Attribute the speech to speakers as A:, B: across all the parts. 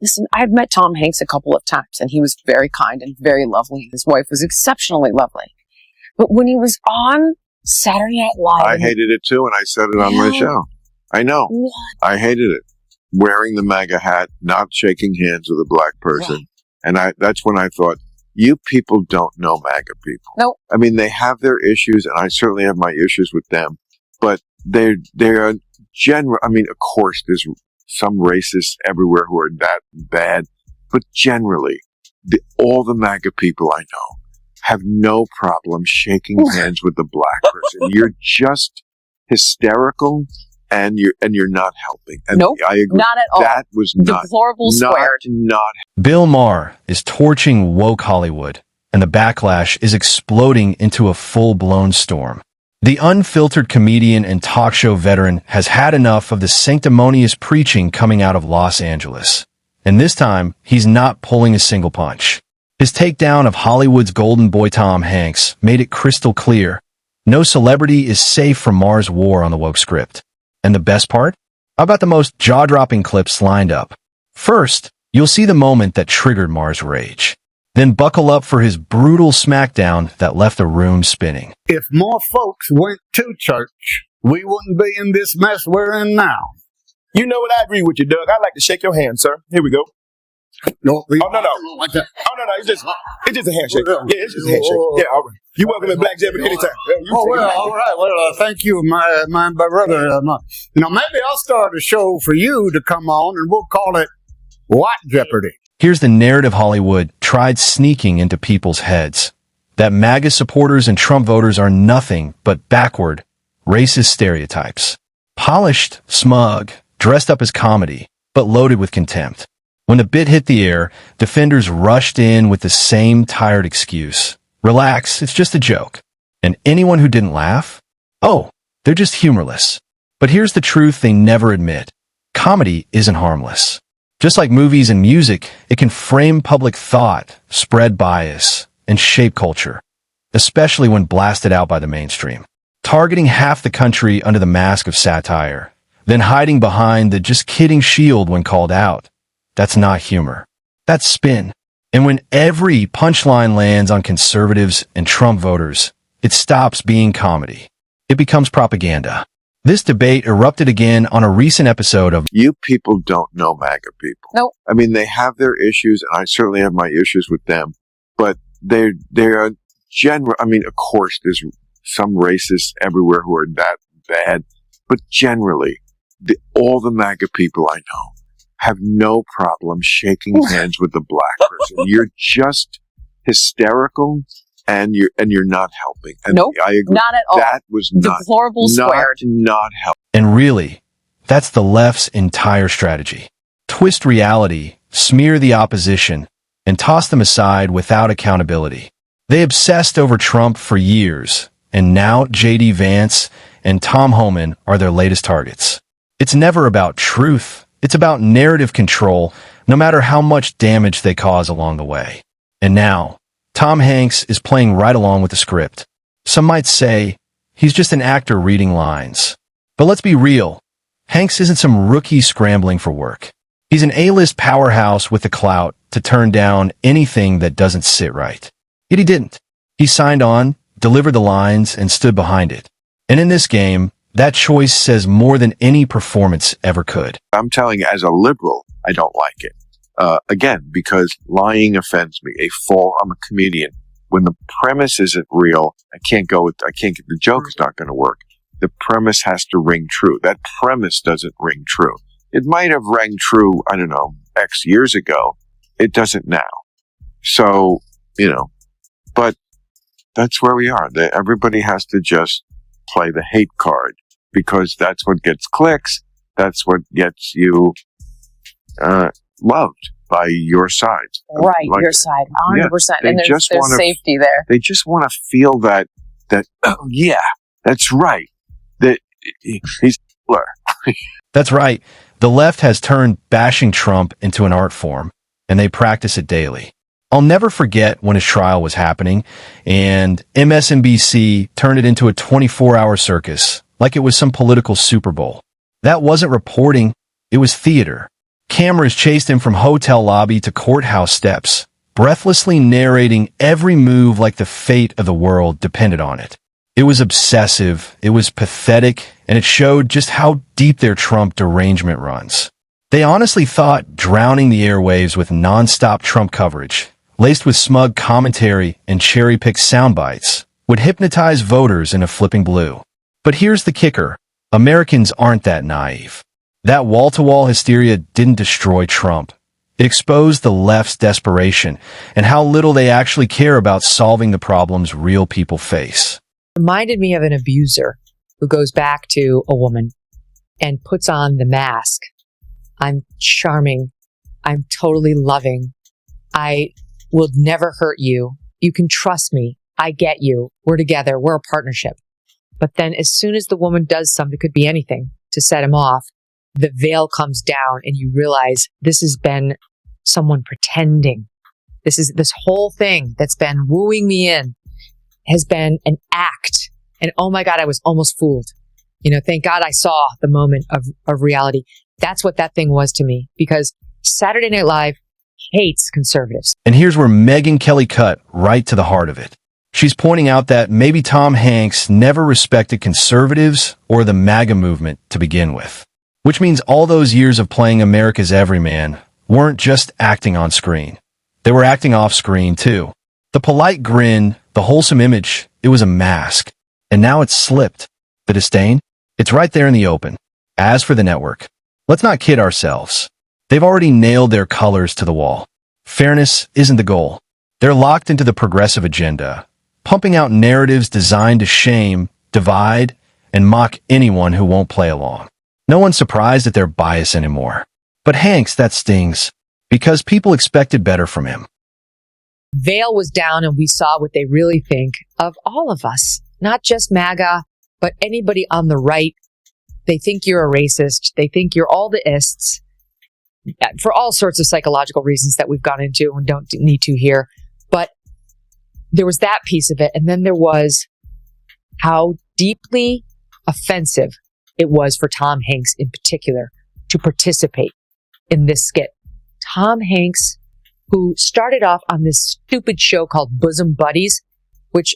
A: Listen, I've met Tom Hanks a couple of times, and he was very kind and very lovely. His wife was exceptionally lovely. But when he was on Saturday Night Live...
B: I hated it too, and I said it on my show. I know. What? I hated it. Wearing the MAGA hat, not shaking hands with a black person. Right. And that's when I thought, you people don't know MAGA people.
A: Nope.
B: I mean, they have their issues, and I certainly have my issues with them. But they're general. I mean, of course, there's some racists everywhere who are that bad. But generally, all the MAGA people I know have no problem shaking hands with the black person. You're just hysterical, and you're not helping. And
A: nope,
B: I agree.
A: Not at all.
B: That was
A: deplorable squared.
B: Not.
C: Bill Maher is torching woke Hollywood, and the backlash is exploding into a full-blown storm. The unfiltered comedian and talk show veteran has had enough of the sanctimonious preaching coming out of Los Angeles. And this time, he's not pulling a single punch. His takedown of Hollywood's golden boy Tom Hanks made it crystal clear. No celebrity is safe from Maher's war on the woke script. And the best part? How about the most jaw-dropping clips lined up? First, you'll see the moment that triggered Maher's rage. Then buckle up for his brutal smackdown that left the room spinning.
D: If more folks went to church, we wouldn't be in this mess we're in now.
E: You know what? I agree with you, Doug. I'd like to shake your hand, sir. Here we go.
D: No,
E: no. Like that. Oh, no. It's just a handshake. Yeah, it's just a handshake. Yeah, all right. You're welcome in Black Jam at any time.
D: All right. Well, thank you, my brother. Maybe I'll start a show for you to come on, and we'll call it What Jeopardy?
C: Here's the narrative Hollywood tried sneaking into people's heads. That MAGA supporters and Trump voters are nothing but backward, racist stereotypes. Polished, smug, dressed up as comedy, but loaded with contempt. When the bit hit the air, defenders rushed in with the same tired excuse. Relax, it's just a joke. And anyone who didn't laugh? Oh, they're just humorless. But here's the truth they never admit. Comedy isn't harmless. Just like movies and music, it can frame public thought, spread bias, and shape culture, especially when blasted out by the mainstream. Targeting half the country under the mask of satire, then hiding behind the just kidding shield when called out. That's not humor. That's spin. And when every punchline lands on conservatives and Trump voters, it stops being comedy. It becomes propaganda. This debate erupted again on a recent episode of
B: You People Don't Know MAGA People.
A: Nope.
B: I mean, they have their issues, and I certainly have my issues with them, but they're general. I mean, of course, there's some racists everywhere who are that bad, but generally, all the MAGA people I know have no problem shaking hands with the black person. You're just hysterical. And you're not helping. And
A: nope,
B: I agree.
A: Not at all.
B: That was
A: deplorable squared.
B: Not helping.
C: And really, that's the left's entire strategy. Twist reality, smear the opposition, and toss them aside without accountability. They obsessed over Trump for years, and now J.D. Vance and Tom Homan are their latest targets. It's never about truth. It's about narrative control, no matter how much damage they cause along the way. And now, Tom Hanks is playing right along with the script. Some might say he's just an actor reading lines. But let's be real. Hanks isn't some rookie scrambling for work. He's an A-list powerhouse with the clout to turn down anything that doesn't sit right. Yet he didn't. He signed on, delivered the lines, and stood behind it. And in this game, that choice says more than any performance ever could.
B: I'm telling you, as a liberal, I don't like it. Again, because lying offends me. I'm a comedian. When the premise isn't real, I can't get the joke is not going to work. The premise has to ring true. That premise doesn't ring true. It might have rang true, I don't know, X years ago. It doesn't now. So, but that's where we are. Everybody has to just play the hate card because that's what gets clicks. That's what gets you, loved by your side.
A: Right, your side, 100%. Yeah, and there's safety there.
B: They just want to feel that, oh yeah, that's right. That he's
C: That's right. The left has turned bashing Trump into an art form, and they practice it daily. I'll never forget when his trial was happening, and MSNBC turned it into a 24-hour circus, like it was some political Super Bowl. That wasn't reporting, it was theater. Cameras chased him from hotel lobby to courthouse steps, breathlessly narrating every move like the fate of the world depended on it. It was obsessive, it was pathetic, and it showed just how deep their Trump derangement runs. They honestly thought drowning the airwaves with non-stop Trump coverage, laced with smug commentary and cherry-picked sound bites, would hypnotize voters into flipping blue. But here's the kicker. Americans aren't that naive. That wall-to-wall hysteria didn't destroy Trump. It exposed the left's desperation and how little they actually care about solving the problems real people face.
F: Reminded me of an abuser who goes back to a woman and puts on the mask. I'm charming. I'm totally loving. I will never hurt you. You can trust me. I get you. We're together. We're a partnership. But then as soon as the woman does something, it could be anything, to set him off, the veil comes down and you realize this has been someone pretending. This whole thing that's been wooing me in has been an act. And oh my God, I was almost fooled. Thank God I saw the moment of reality. That's what that thing was to me, because Saturday Night Live hates conservatives.
C: And here's where Megyn Kelly cut right to the heart of it. She's pointing out that maybe Tom Hanks never respected conservatives or the MAGA movement to begin with. Which means all those years of playing America's everyman weren't just acting on screen. They were acting off screen too. The polite grin, the wholesome image, it was a mask. And now it's slipped. The disdain? It's right there in the open. As for the network, let's not kid ourselves. They've already nailed their colors to the wall. Fairness isn't the goal. They're locked into the progressive agenda, pumping out narratives designed to shame, divide, and mock anyone who won't play along. No one's surprised at their bias anymore. But Hanks, that stings, because people expected better from him.
F: Veil was down and we saw what they really think of all of us. Not just MAGA, but anybody on the right. They think you're a racist. They think you're all the ists for all sorts of psychological reasons that we've gone into and don't need to here. But there was that piece of it. And then there was how deeply offensive it was for Tom Hanks in particular to participate in this skit. Tom Hanks, who started off on this stupid show called Bosom Buddies, which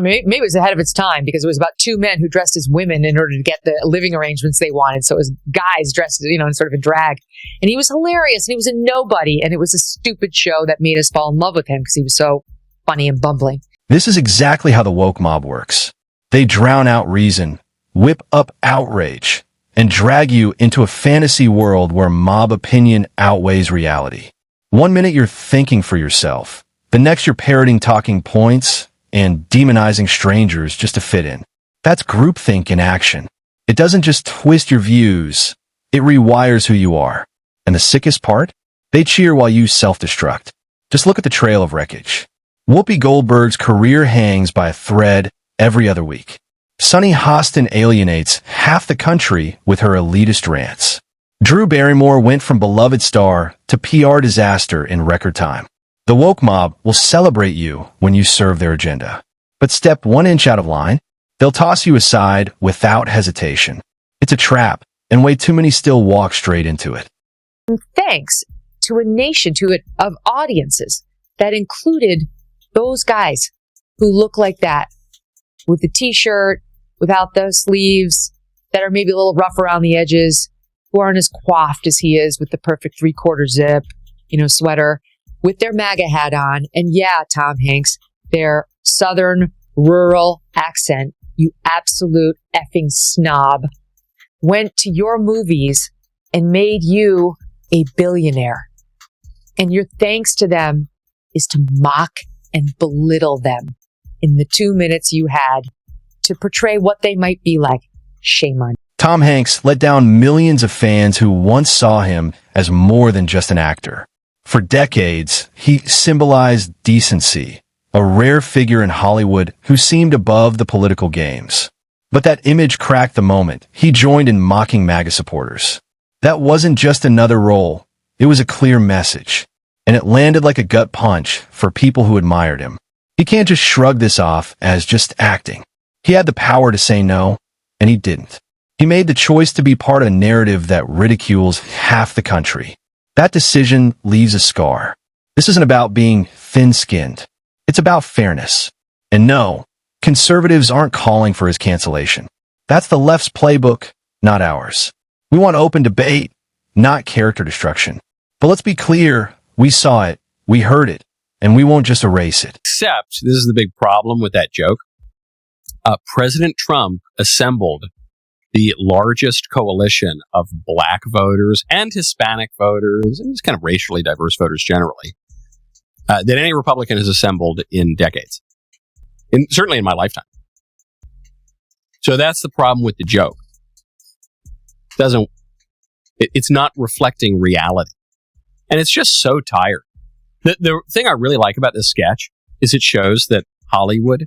F: maybe it was ahead of its time because it was about two men who dressed as women in order to get the living arrangements they wanted. So it was guys dressed, in sort of a drag. And he was hilarious and he was a nobody. And it was a stupid show that made us fall in love with him because he was so funny and bumbling.
C: This is exactly how the woke mob works. They drown out reason, whip up outrage, and drag you into a fantasy world where mob opinion outweighs reality. 1 minute you're thinking for yourself. The next you're parroting talking points and demonizing strangers just to fit in. That's groupthink in action. It doesn't just twist your views, it rewires who you are. And the sickest part? They cheer while you self-destruct. Just look at the trail of wreckage. Whoopi Goldberg's career hangs by a thread every other week. Sunny Hostin alienates half the country with her elitist rants. Drew Barrymore went from beloved star to PR disaster in record time. The woke mob will celebrate you when you serve their agenda. But step 1 inch out of line, they'll toss you aside without hesitation. It's a trap, and way too many still walk straight into it.
F: Thanks to a nation, of audiences that included those guys who look like that, with the t-shirt, without the sleeves, that are maybe a little rough around the edges, who aren't as coiffed as he is with the perfect 3/4 zip, sweater, with their MAGA hat on. And yeah, Tom Hanks, their southern rural accent, you absolute effing snob, went to your movies and made you a billionaire. And your thanks to them is to mock and belittle them in the 2 minutes you had to portray what they might be like. Shame on you.
C: Tom Hanks let down millions of fans who once saw him as more than just an actor. For decades, he symbolized decency, a rare figure in Hollywood who seemed above the political games. But that image cracked the moment he joined in mocking MAGA supporters. That wasn't just another role. It was a clear message. And it landed like a gut punch for people who admired him. He can't just shrug this off as just acting. He had the power to say no, and he didn't. He made the choice to be part of a narrative that ridicules half the country. That decision leaves a scar. This isn't about being thin-skinned. It's about fairness. And no, conservatives aren't calling for his cancellation. That's the left's playbook, not ours. We want open debate, not character destruction. But let's be clear, we saw it, we heard it, and we won't just erase it.
G: Except, this is the big problem with that joke. President Trump assembled the largest coalition of black voters and Hispanic voters, and just kind of racially diverse voters generally, that any Republican has assembled in decades. Certainly in my lifetime. So that's the problem with the joke. It's not reflecting reality. And it's just so tired. The thing I really like about this sketch is it shows that Hollywood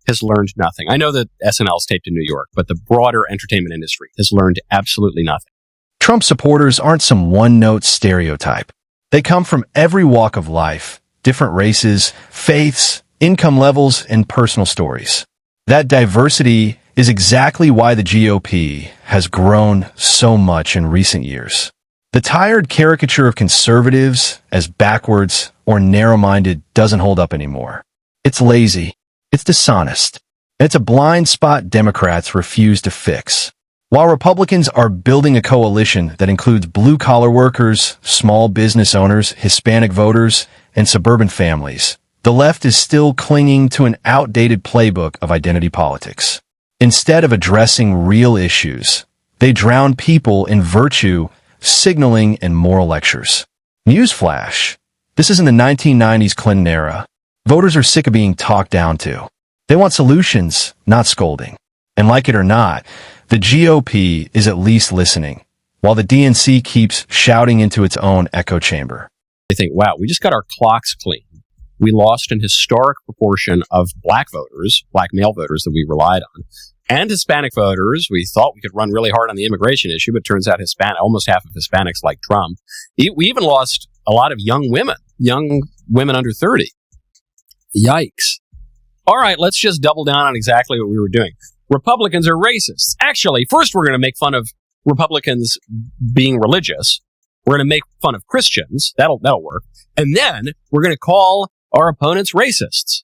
G: has learned nothing. I know that SNL is taped in New York, but the broader entertainment industry has learned absolutely nothing.
C: Trump supporters aren't some one-note stereotype. They come from every walk of life, different races, faiths, income levels, and personal stories. That diversity is exactly why the GOP has grown so much in recent years. The tired caricature of conservatives as backwards or narrow-minded doesn't hold up anymore. It's lazy. It's dishonest. And it's a blind spot Democrats refuse to fix. While Republicans are building a coalition that includes blue-collar workers, small business owners, Hispanic voters, and suburban families, the left is still clinging to an outdated playbook of identity politics. Instead of addressing real issues, they drown people in virtue, signaling, and moral lectures. Newsflash. This isn't the 1990s Clinton era. Voters are sick of being talked down to. They want solutions, not scolding. And like it or not, the GOP is at least listening, while the DNC keeps shouting into its own echo chamber.
G: They think, wow, we just got our clocks clean. We lost an historic proportion of black voters, black male voters that we relied on, and Hispanic voters. We thought we could run really hard on the immigration issue, but turns out almost half of Hispanics like Trump. We even lost a lot of young women under 30. Yikes. All right, let's just double down on exactly what we were doing. Republicans are racists. Actually, first we're going to make fun of Republicans being religious. We're going to make fun of Christians. That'll work. And then we're going to call our opponents racists.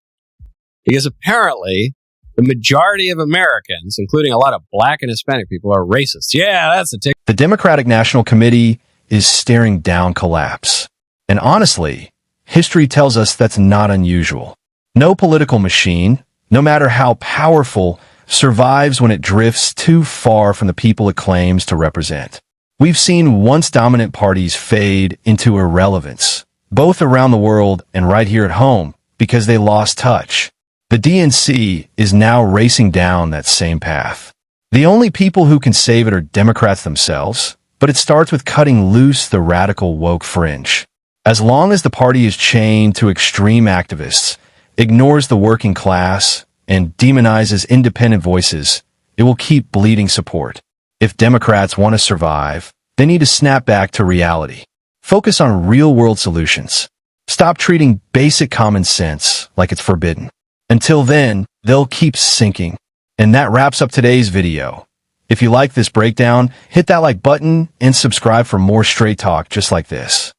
G: Because apparently the majority of Americans, including a lot of black and Hispanic people, are racists. Yeah, that's a tick.
C: The Democratic National Committee is staring down collapse. And honestly, history tells us that's not unusual. No political machine, no matter how powerful, survives when it drifts too far from the people it claims to represent. We've seen once dominant parties fade into irrelevance, both around the world and right here at home, because they lost touch. The DNC is now racing down that same path. The only people who can save it are Democrats themselves, but it starts with cutting loose the radical woke fringe. As long as the party is chained to extreme activists, ignores the working class, and demonizes independent voices, it will keep bleeding support. If Democrats want to survive, they need to snap back to reality. Focus on real-world solutions. Stop treating basic common sense like it's forbidden. Until then, they'll keep sinking. And that wraps up today's video. If you like this breakdown, hit that like button and subscribe for more straight talk just like this.